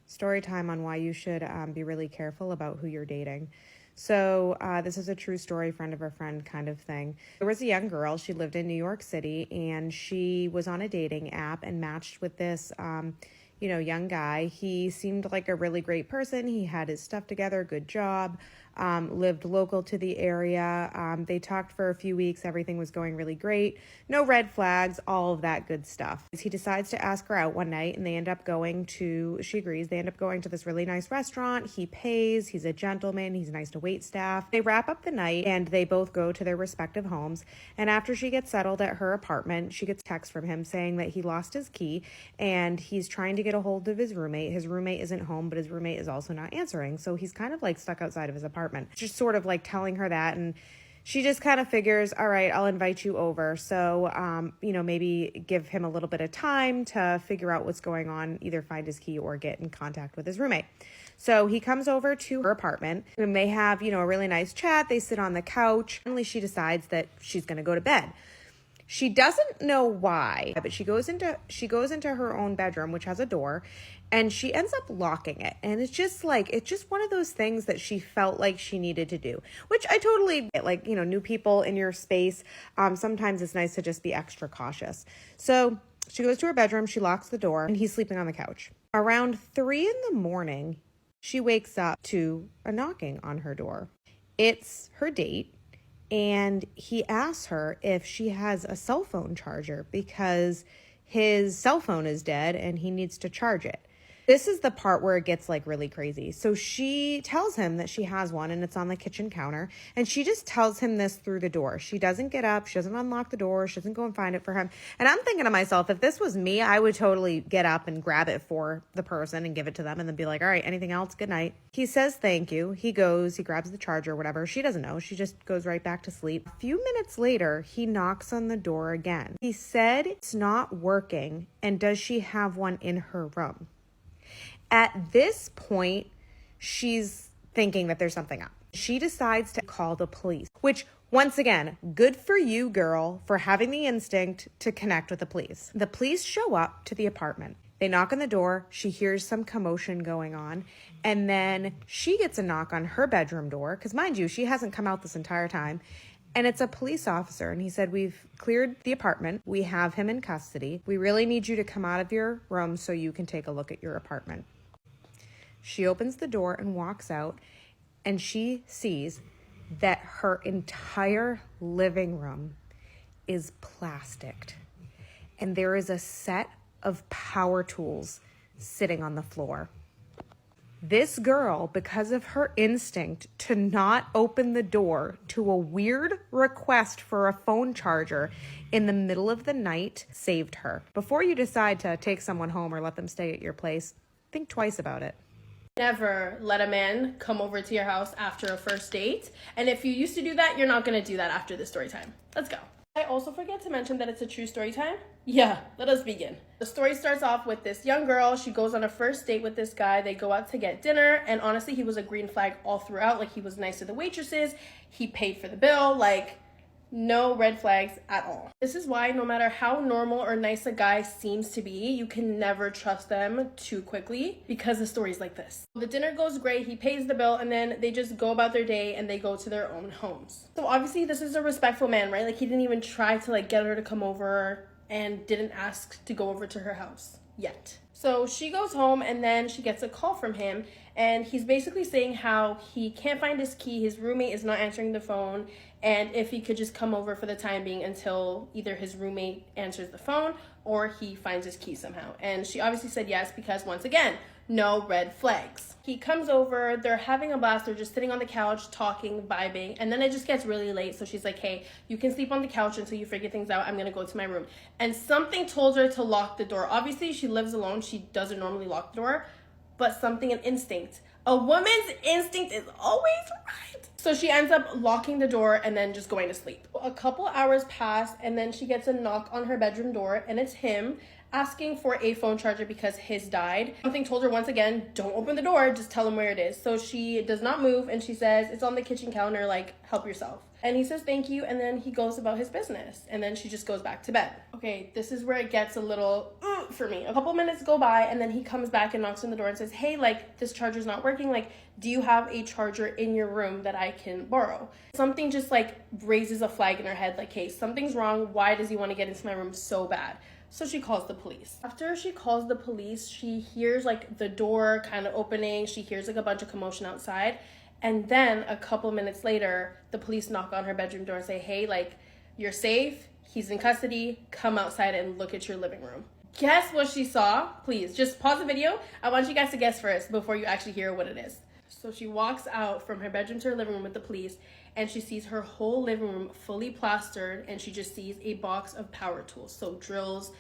Story time on why you should be really careful about who you're dating. So this is a true story, friend of a friend kind of thing. There was a young girl. She lived in New York City, and she was on a dating app and matched with this young guy. He seemed like a really great person. He had his stuff together, good job, lived local to the area. They talked for a few weeks. Everything was going really great. No red flags, all of that good stuff. He decides to ask her out one night, and she agrees. They end up going to this really nice restaurant. He pays. He's a gentleman. He's nice to wait staff. They wrap up the night, and they both go to their respective homes. And after she gets settled at her apartment, she gets a text from him saying that he lost his key, and he's trying to get a hold of his roommate. His roommate isn't home, but his roommate is also not answering. So he's kind of like stuck outside of his apartment. Just sort of like telling her that, and she just kind of figures, all right, I'll invite you over. So, maybe give him a little bit of time to figure out what's going on, either find his key or get in contact with his roommate. So he comes over to her apartment, and they have, a really nice chat. They sit on the couch. Finally, she decides that she's going to go to bed. She doesn't know why, but she goes into her own bedroom, which has a door, and she ends up locking it. And it's just one of those things that she felt like she needed to do, which I totally get. New people in your space. Sometimes it's nice to just be extra cautious. So she goes to her bedroom, she locks the door, and he's sleeping on the couch. Around 3 a.m, she wakes up to a knocking on her door. It's her date. And he asks her if she has a cell phone charger because his cell phone is dead and he needs to charge it. This is the part where it gets really crazy. So she tells him that she has one and it's on the kitchen counter. And she just tells him this through the door. She doesn't get up. She doesn't unlock the door. She doesn't go and find it for him. And I'm thinking to myself, if this was me, I would totally get up and grab it for the person and give it to them and then be like, all right, anything else? Good night. He says thank you. He goes, he grabs the charger, whatever. She doesn't know. She just goes right back to sleep. A few minutes later, he knocks on the door again. He said it's not working. And does she have one in her room? At this point, she's thinking that there's something up. She decides to call the police, which, once again, good for you, girl, for having the instinct to connect with the police. The police show up to the apartment. They knock on the door. She hears some commotion going on. And then she gets a knock on her bedroom door, because mind you, she hasn't come out this entire time. And it's a police officer. And he said, we've cleared the apartment. We have him in custody. We really need you to come out of your room so you can take a look at your apartment. She opens the door and walks out, and she sees that her entire living room is plasticked. And there is a set of power tools sitting on the floor. This girl, because of her instinct to not open the door to a weird request for a phone charger in the middle of the night, saved her. Before you decide to take someone home or let them stay at your place, think twice about it. Never let a man come over to your house after a first date. And if you used to do that, you're not going to do that after this story time. Let's go. I also forget to mention that it's a true story time. Yeah, let us begin. The story starts off with this young girl. She goes on a first date with this guy. They go out to get dinner. And honestly, he was a green flag all throughout. He was nice to the waitresses. He paid for the bill. No red flags at all. This is why no matter how normal or nice a guy seems to be, you can never trust them too quickly because the story's like this. The dinner goes great, he pays the bill, and then they just go about their day and they go to their own homes. So obviously this is a respectful man, right? He didn't even try to get her to come over and didn't ask to go over to her house yet. So she goes home and then she gets a call from him, and he's basically saying how he can't find his key, his roommate is not answering the phone, and if he could just come over for the time being until either his roommate answers the phone or he finds his key somehow. And she obviously said yes because, once again, no red flags. He comes over, they're having a blast, they're just sitting on the couch, talking, vibing, and then it just gets really late, so she's like, hey, you can sleep on the couch until you figure things out, I'm gonna go to my room. And something told her to lock the door. Obviously, she lives alone, she doesn't normally lock the door, but something, an instinct. A woman's instinct is always right. So she ends up locking the door and then just going to sleep. A couple hours pass, and then she gets a knock on her bedroom door, and it's him asking for a phone charger because his died. Something told her, once again, don't open the door, just tell him where it is. So she does not move, and she says, it's on the kitchen counter, help yourself. And he says thank you, and then he goes about his business, and then she just goes back to bed. Okay, this is where it gets a little for me. A couple minutes go by, and then he comes back and knocks on the door and says, hey, like, this charger's not working. Like, do you have a charger in your room that I can borrow? Something just like raises a flag in her head, like, hey, something's wrong. Why does he want to get into my room so bad? So she calls the police. After she calls the police, she hears like the door kind of opening. She hears like a bunch of commotion outside. And then a couple minutes later, the police knock on her bedroom door and say, hey, like, you're safe. He's in custody. Come outside and look at your living room. Guess what she saw? Please, just pause the video. I want you guys to guess first before you actually hear what it is. So she walks out from her bedroom to her living room with the police, and she sees her whole living room fully plastered, and she just sees a box of power tools. So drills,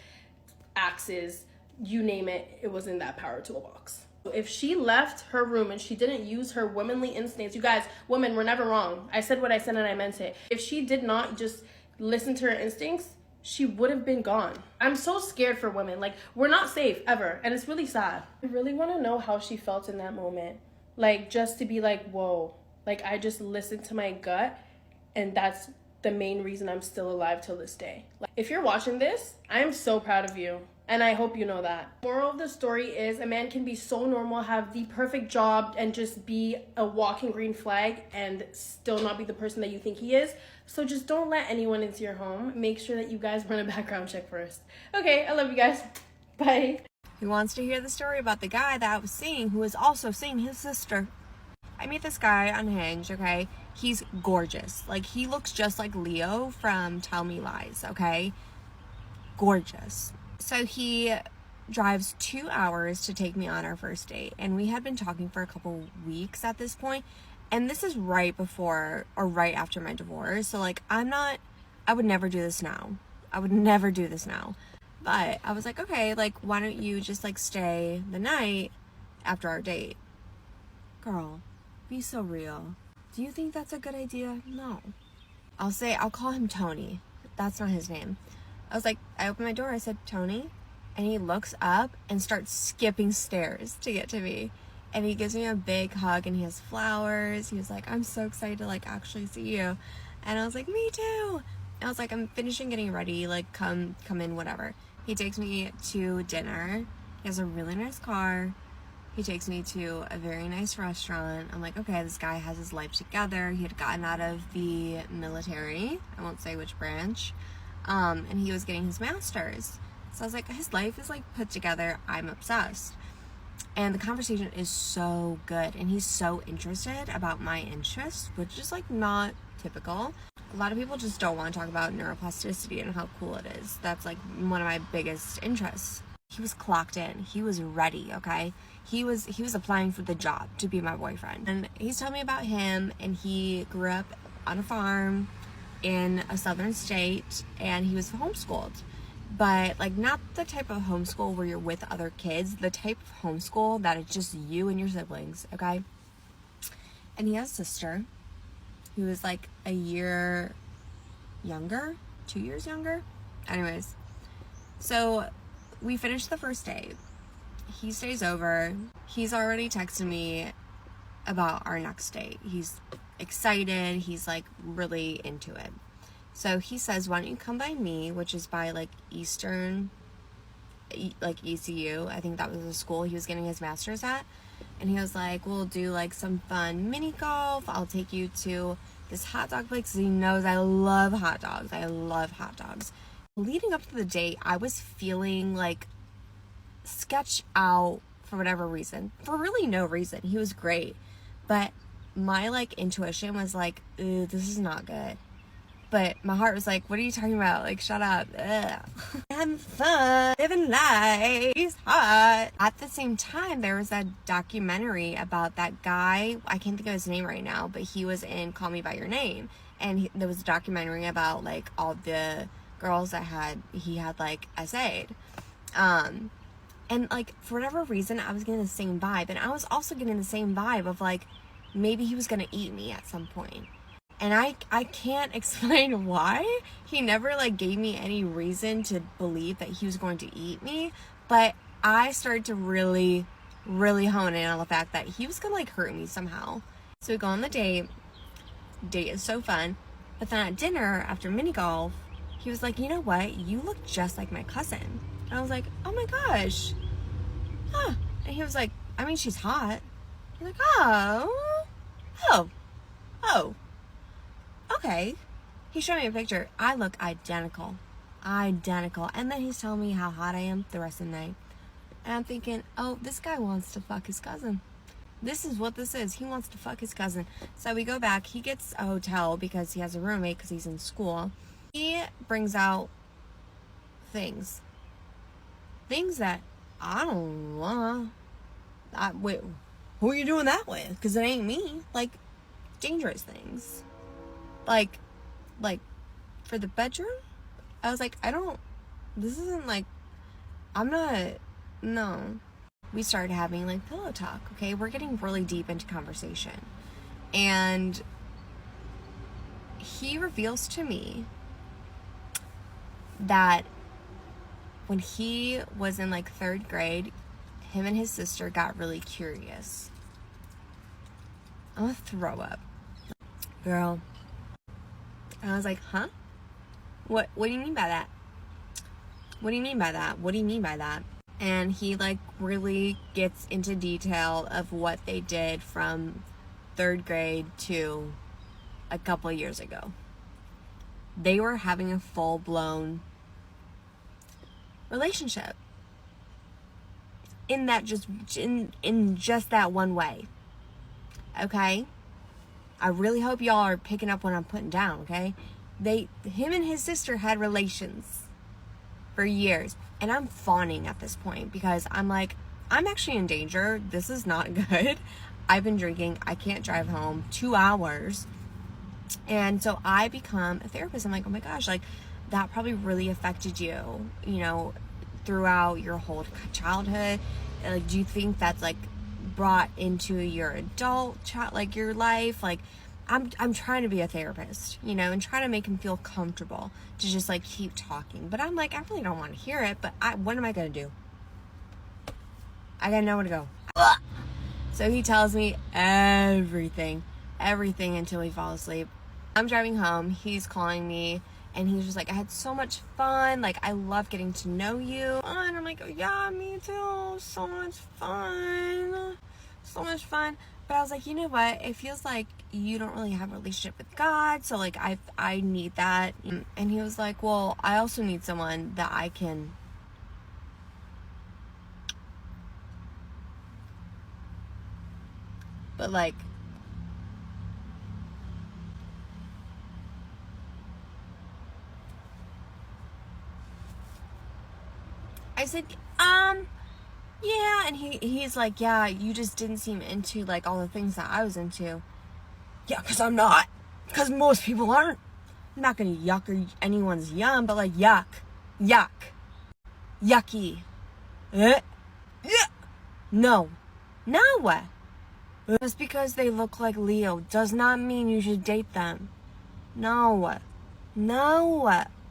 axes, you name it, it was in that power tool box. If she left her room and she didn't use her womanly instincts, you guys, women, we're never wrong. I said what I said and I meant it. If she did not just listen to her instincts, she would have been gone. I'm so scared for women. Like, we're not safe ever, and it's really sad. I really want to know how she felt in that moment. Like, just to be like, whoa, like, I just listened to my gut, and that's the main reason I'm still alive till this day. Like, if you're watching this, I am so proud of you, and I hope you know that. Moral of the story is, a man can be so normal, have the perfect job, and just be a walking green flag and still not be the person that you think he is. So just don't let anyone into your home. Make sure that you guys run a background check first. Okay, I love you guys. Bye. Who wants to hear the story about the guy that I was seeing who was also seeing his sister? I meet this guy on Hinge, okay? He's gorgeous. Like, he looks just like Leo from Tell Me Lies, okay? Gorgeous. So he drives 2 hours to take me on our first date, and we had been talking for a couple weeks at this point, and this is right before or right after my divorce. So like, I would never do this now. I would never do this now. But I was like, okay, like, why don't you just like stay the night after our date? Girl, be so real. Do you think that's a good idea? No. I'll call him Tony. That's not his name. I was like, I opened my door, I said, Tony, and he looks up and starts skipping stairs to get to me. And he gives me a big hug, and he has flowers. He was like, I'm so excited to like actually see you. And I was like, me too. And I was like, I'm finishing getting ready, like, come in, whatever. He takes me to dinner. He has a really nice car. He takes me to a very nice restaurant. I'm like, okay, this guy has his life together. He had gotten out of the military. I won't say which branch. And he was getting his master's. So I was like, his life is like put together. I'm obsessed. And the conversation is so good. And he's so interested about my interests, which is like not typical. A lot of people just don't want to talk about neuroplasticity and how cool it is. That's like one of my biggest interests. He was clocked in. He was ready, okay? He was applying for the job to be my boyfriend. And he's telling me about him, and he grew up on a farm in a southern state, and he was homeschooled. But like, not the type of homeschool where you're with other kids, the type of homeschool that it's just you and your siblings, okay? And he has a sister who is like a year younger, 2 years younger. Anyways, so we finished the first date. He stays over. He's already texted me about our next date. He's excited. He's like really into it. So he says, why don't you come by me, which is by like Eastern, like ECU. I think that was the school he was getting his master's at. And he was like, we'll do like some fun mini golf. I'll take you to this hot dog place. He knows I love hot dogs. I love hot dogs. Leading up to the date, I was feeling like sketched out for whatever reason. For really no reason. He was great. But my like intuition was like, ooh, this is not good. But my heart was like, what are you talking about? Like, shut up. Ugh. Having fun, living life, he's hot. At the same time, there was that documentary about that guy. I can't think of his name right now, but he was in Call Me By Your Name. And there was a documentary about like all the girls that he had like essayed. And like, for whatever reason, I was getting the same vibe. And I was also getting the same vibe of like, maybe he was going to eat me at some point. And I can't explain why. He never like gave me any reason to believe that he was going to eat me. But I started to really, really hone in on the fact that he was going to like hurt me somehow. So we go on the date. Date is so fun. But then at dinner, after mini golf, he was like, you know what? You look just like my cousin. And I was like, oh my gosh. Huh. And he was like, I mean, she's hot. He's like, oh, okay. He showed me a picture. I look identical. And then he's telling me how hot I am the rest of the night. And I'm thinking, oh, this guy wants to fuck his cousin. This is what this is. He wants to fuck his cousin. So we go back. He gets a hotel because he has a roommate because he's in school. He brings out things that I don't want. Wait, who are you doing that with? Because it ain't me. Like, dangerous things. Like for the bedroom? I was like, this isn't like, no. We started having like pillow talk, okay? We're getting really deep into conversation. And he reveals to me that when he was in like 3rd grade, him and his sister got really curious. I'm gonna throw up. Girl. And I was like, huh? What do you mean by that? What do you mean by that? What do you mean by that? And he like really gets into detail of what they did from 3rd grade to a couple of years ago. They were having a full-blown relationship. In that in just that one way. Okay? I really hope y'all are picking up what I'm putting down, okay? Him and his sister had relations for years. And I'm fawning at this point because I'm like, I'm actually in danger. This is not good. I've been drinking. I can't drive home 2 hours. And so I become a therapist. I'm like, oh my gosh, like that probably really affected you, you know, throughout your whole childhood. And, like, do you think that's like brought into your adult like your life? Like, I'm trying to be a therapist, you know, and try to make him feel comfortable to just like keep talking. But I'm like, I really don't want to hear it, but what am I going to do? I got nowhere to go. So he tells me everything until we fall asleep. I'm driving home. He's calling me and he's just like, I had so much fun. Like, I love getting to know you. And I'm like, oh, yeah, me too. So much fun. But I was like, you know what? It feels like you don't really have a relationship with God. So like, I need that. And he was like, well, I also need someone that I can but like I said, yeah, and he's like, yeah, you just didn't seem into like all the things that I was into. Yeah, because I'm not. Because most people aren't. I'm not gonna yuck anyone's yum, but like yuck. Yucky. Yeah. No. Just because they look like Leo does not mean you should date them. No.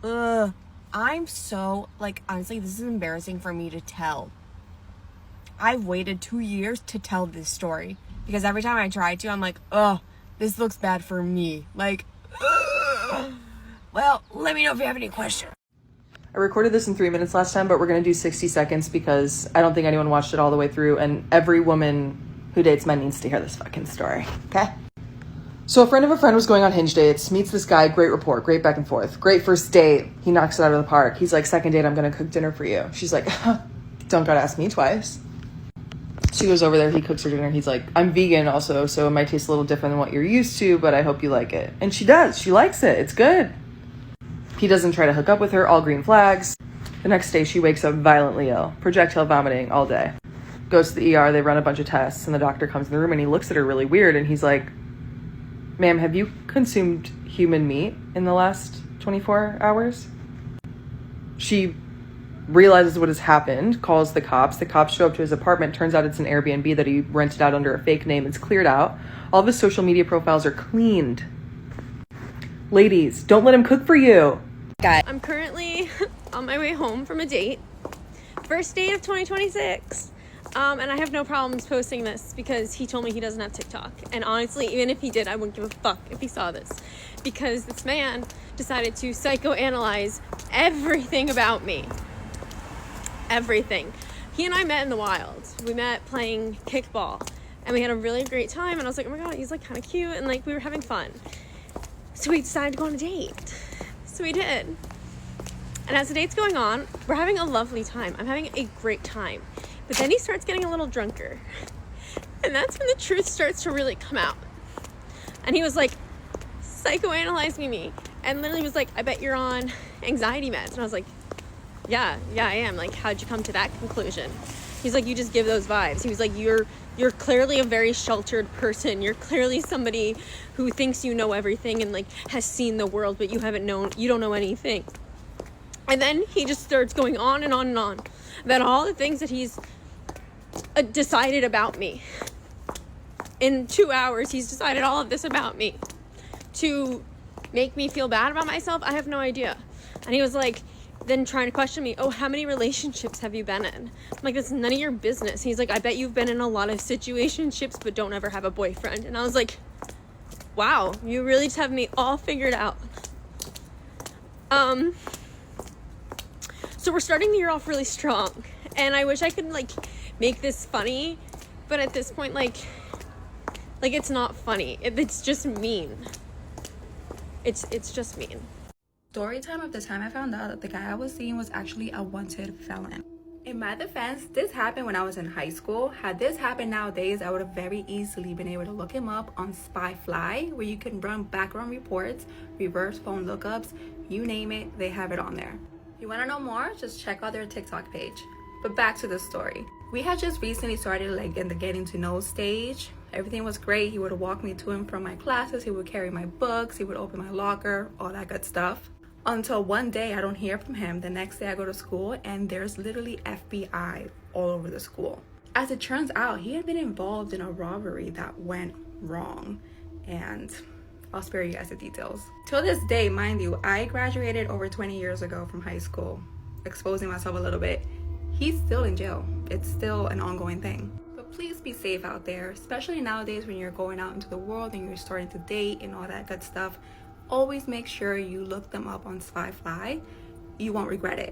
Ugh. I'm so, like, honestly, this is embarrassing for me to tell. I've waited 2 years to tell this story because every time I try to, I'm like, oh, this looks bad for me. Like, ugh. Well, let me know if you have any questions. I recorded this in 3 minutes last time, but we're going to do 60 seconds because I don't think anyone watched it all the way through, and every woman who dates men needs to hear this fucking story, okay? So a friend of a friend was going on Hinge dates, meets this guy, great rapport, great back and forth, great first date. He knocks it out of the park. He's like, second date, I'm going to cook dinner for you. She's like, don't gotta ask me twice. She goes over there, he cooks her dinner. He's like, I'm vegan also, so it might taste a little different than what you're used to, but I hope you like it. And she does. She likes it. It's good. He doesn't try to hook up with her, all green flags. The next day, she wakes up violently ill, projectile vomiting all day. Goes to the ER, they run a bunch of tests, and the doctor comes in the room and he looks at her really weird, and he's like, ma'am, have you consumed human meat in the last 24 hours? She realizes what has happened, calls the cops. The cops show up to his apartment. Turns out it's an Airbnb that he rented out under a fake name. It's cleared out. All of his social media profiles are cleaned. Ladies, don't let him cook for you. I'm currently on my way home from a date. First date of 2026. And I have no problems posting this because he told me he doesn't have TikTok. And honestly, even if he did, I wouldn't give a fuck if he saw this. Because this man decided to psychoanalyze everything about me. everything. He and I met in the wild. We met playing kickball, and we had a really great time, and I was like, oh my god, he's like kind of cute, and like we were having fun. So we decided to go on a date. So we did. And as the date's going on, we're having a lovely time. I'm having a great time. But then he starts getting a little drunker. And that's when the truth starts to really come out. And he was like, psychoanalyzing me. And literally was like, I bet you're on anxiety meds. And I was like, yeah, I am. Like, how'd you come to that conclusion? He's like, you just give those vibes. He was like, you're clearly a very sheltered person. You're clearly somebody who thinks you know everything and like has seen the world, but you don't know anything. And then he just starts going on and on and on about all the things that he's decided about me. In 2 hours, he's decided all of this about me to make me feel bad about myself. I have no idea. And he was like, then trying to question me, oh, how many relationships have you been in? I'm like, that's none of your business. He's like, I bet you've been in a lot of situationships, but don't ever have a boyfriend. And I was like, wow, you really just have me all figured out. So we're starting the year off really strong, and I wish I could like make this funny, but at this point, like it's not funny. It's just mean. It's just mean. Story time of the time I found out that the guy I was seeing was actually a wanted felon. In my defense, this happened when I was in high school. Had this happened nowadays, I would have very easily been able to look him up on Spyfly, where you can run background reports, reverse phone lookups, you name it, they have it on there. If you want to know more, just check out their TikTok page. But back to the story. We had just recently started like in the getting to know stage. Everything was great. He would walk me to and from my classes. He would carry my books. He would open my locker, all that good stuff. Until one day I don't hear from him. The next day I go to school and there's literally FBI all over the school. As it turns out, he had been involved in a robbery that went wrong. And I'll spare you guys the details. Till this day, mind you, I graduated over 20 years ago from high school, exposing myself a little bit. He's still in jail. It's still an ongoing thing. But please be safe out there, especially nowadays when you're going out into the world and you're starting to date and all that good stuff. Always make sure you look them up on Spyfly. You won't regret it.